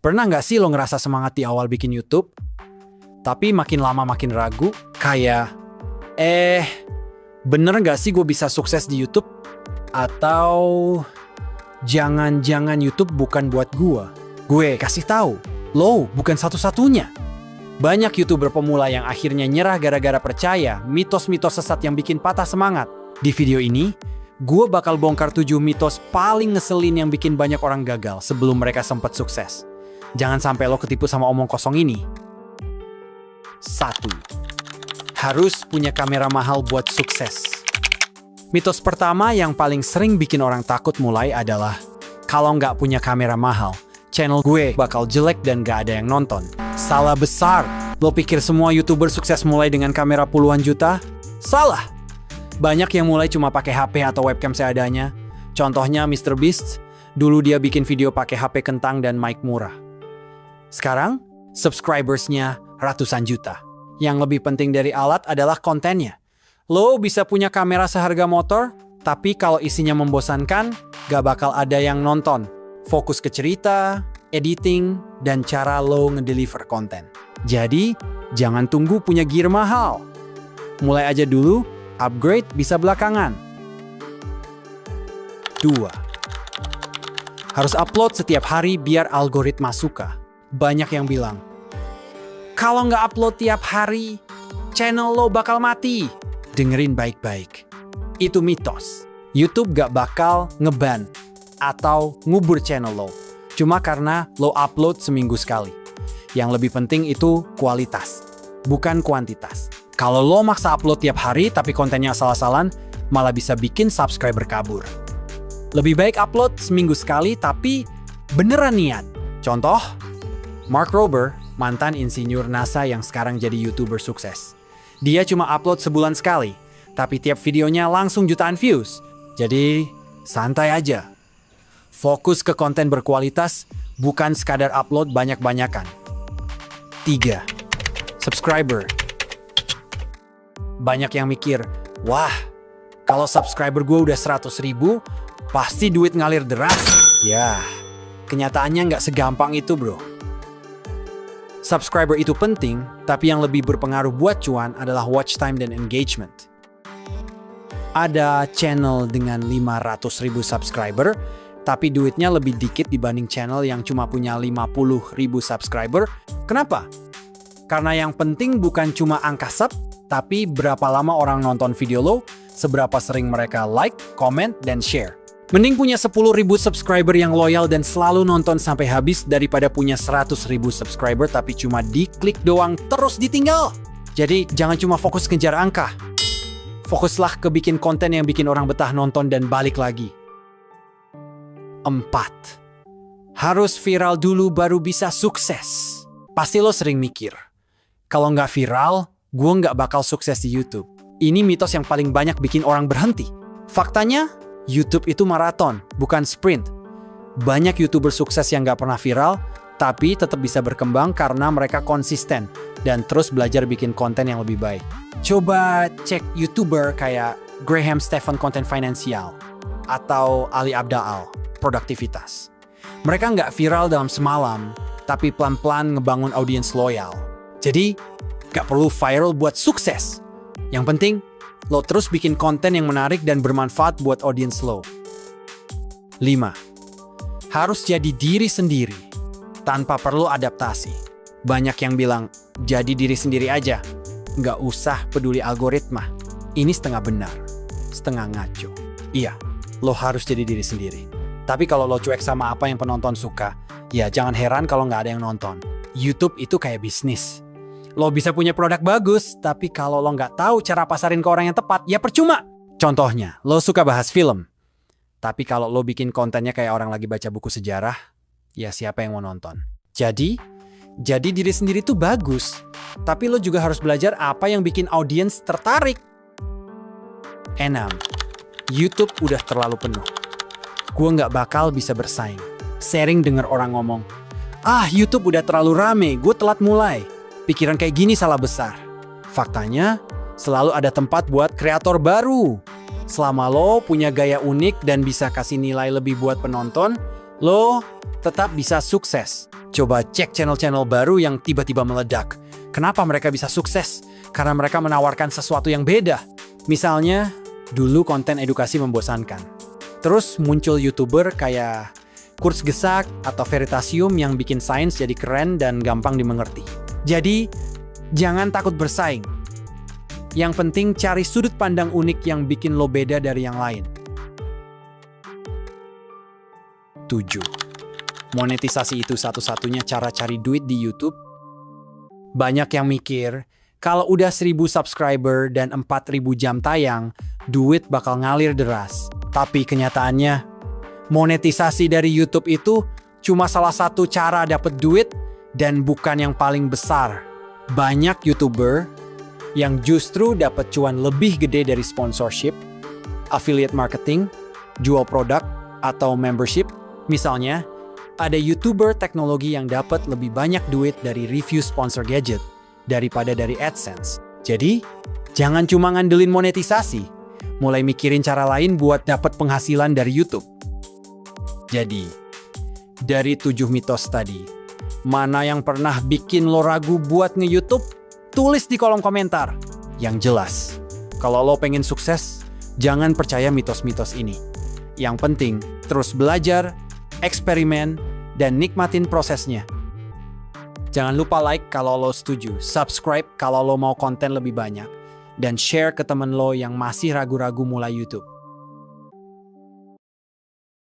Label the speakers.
Speaker 1: Pernah nggak sih lo ngerasa semangat di awal bikin YouTube, tapi makin lama makin ragu? Kayak, bener nggak sih gue bisa sukses di YouTube? Atau jangan-jangan YouTube bukan buat gue? Gue kasih tahu, lo bukan satu-satunya. Banyak YouTuber pemula yang akhirnya nyerah gara-gara percaya mitos-mitos sesat yang bikin patah semangat. Di video ini, gue bakal bongkar 7 mitos paling ngeselin yang bikin banyak orang gagal sebelum mereka sempat sukses. Jangan sampai lo ketipu sama omong kosong ini. 1. Harus punya kamera mahal buat sukses. Mitos pertama yang paling sering bikin orang takut mulai adalah kalau nggak punya kamera mahal, channel gue bakal jelek dan nggak ada yang nonton. Salah besar. Lo pikir semua YouTuber sukses mulai dengan kamera puluhan juta? Salah. Banyak yang mulai cuma pakai HP atau webcam seadanya. Contohnya MrBeast, dulu dia bikin video pakai HP kentang dan mic murah. Sekarang, subscribersnya ratusan juta. Yang lebih penting dari alat adalah kontennya. Lo bisa punya kamera seharga motor, tapi kalau isinya membosankan, gak bakal ada yang nonton. Fokus ke cerita, editing, dan cara lo ngedeliver konten. Jadi, jangan tunggu punya gear mahal. Mulai aja dulu, upgrade bisa belakangan. 2. Harus upload setiap hari biar algoritma suka. Banyak yang bilang, kalau nggak upload tiap hari, channel lo bakal mati. Dengerin baik-baik. Itu mitos. YouTube gak bakal ngeban atau ngubur channel lo. Cuma karena lo upload seminggu sekali. Yang lebih penting itu kualitas, bukan kuantitas. Kalau lo maksa upload tiap hari tapi kontennya asal-asalan, malah bisa bikin subscriber kabur. Lebih baik upload seminggu sekali tapi beneran niat. Contoh, Mark Rober, mantan insinyur NASA yang sekarang jadi YouTuber sukses. Dia cuma upload sebulan sekali, tapi tiap videonya langsung jutaan views. Jadi, santai aja. Fokus ke konten berkualitas, bukan sekadar upload banyak-banyakan. 3. Subscriber. Banyak yang mikir, wah, kalau subscriber gue udah 100.000, pasti duit ngalir deras. Ya, kenyataannya nggak segampang itu, bro. Subscriber itu penting, tapi yang lebih berpengaruh buat cuan adalah watch time dan engagement. Ada channel dengan 500.000 subscriber, tapi duitnya lebih dikit dibanding channel yang cuma punya 50.000 subscriber. Kenapa? Karena yang penting bukan cuma angka sub, tapi berapa lama orang nonton video lo, seberapa sering mereka like, comment, dan share. Mending punya 10.000 subscriber yang loyal dan selalu nonton sampai habis daripada punya 100.000 subscriber tapi cuma diklik doang terus ditinggal. Jadi jangan cuma fokus kejar angka. Fokuslah ke bikin konten yang bikin orang betah nonton dan balik lagi. 4. Harus viral dulu baru bisa sukses. Pasti lo sering mikir, kalau nggak viral, gue nggak bakal sukses di YouTube. Ini mitos yang paling banyak bikin orang berhenti. Faktanya, YouTube itu maraton, bukan sprint. Banyak YouTuber sukses yang gak pernah viral, tapi tetap bisa berkembang karena mereka konsisten dan terus belajar bikin konten yang lebih baik. Coba cek YouTuber kayak Graham Stephan konten finansial atau Ali Abdaal, produktivitas. Mereka gak viral dalam semalam, tapi pelan-pelan ngebangun audiens loyal. Jadi, gak perlu viral buat sukses. Yang penting, lo terus bikin konten yang menarik dan bermanfaat buat audiens lo. 5. Harus jadi diri sendiri, tanpa perlu adaptasi. Banyak yang bilang, jadi diri sendiri aja, nggak usah peduli algoritma. Ini setengah benar, setengah ngaco. Iya, lo harus jadi diri sendiri. Tapi kalau lo cuek sama apa yang penonton suka, ya jangan heran kalau nggak ada yang nonton. YouTube itu kayak bisnis. Lo bisa punya produk bagus, tapi kalau lo nggak tahu cara pasarin ke orang yang tepat, ya percuma. Contohnya, lo suka bahas film. Tapi kalau lo bikin kontennya kayak orang lagi baca buku sejarah, ya siapa yang mau nonton? Jadi diri sendiri tuh bagus. Tapi lo juga harus belajar apa yang bikin audiens tertarik. 6. YouTube udah terlalu penuh. Gue nggak bakal bisa bersaing. Sering denger orang ngomong, YouTube udah terlalu rame, gue telat mulai. Pikiran kayak gini salah besar. Faktanya, selalu ada tempat buat kreator baru. Selama lo punya gaya unik dan bisa kasih nilai lebih buat penonton, lo tetap bisa sukses. Coba cek channel-channel baru yang tiba-tiba meledak. Kenapa mereka bisa sukses? Karena mereka menawarkan sesuatu yang beda. Misalnya, dulu konten edukasi membosankan. Terus muncul YouTuber kayak Kurs Gesak atau Veritasium yang bikin sains jadi keren dan gampang dimengerti. Jadi, jangan takut bersaing. Yang penting cari sudut pandang unik yang bikin lo beda dari yang lain. 7. Monetisasi itu satu-satunya cara cari duit di YouTube? Banyak yang mikir, kalau udah 1.000 subscriber dan 4.000 jam tayang, duit bakal ngalir deras. Tapi kenyataannya, monetisasi dari YouTube itu cuma salah satu cara dapat duit dan bukan yang paling besar. Banyak YouTuber yang justru dapat cuan lebih gede dari sponsorship, affiliate marketing, jual produk, atau membership. Misalnya, ada YouTuber teknologi yang dapat lebih banyak duit dari review sponsor gadget daripada dari AdSense. Jadi, jangan cuma ngandelin monetisasi, mulai mikirin cara lain buat dapat penghasilan dari YouTube. Jadi, dari 7 mitos tadi, mana yang pernah bikin lo ragu buat nge-YouTube? Tulis di kolom komentar. Yang jelas, kalau lo pengen sukses, jangan percaya mitos-mitos ini. Yang penting, terus belajar, eksperimen, dan nikmatin prosesnya. Jangan lupa like kalau lo setuju, subscribe kalau lo mau konten lebih banyak, dan share ke temen lo yang masih ragu-ragu mulai YouTube.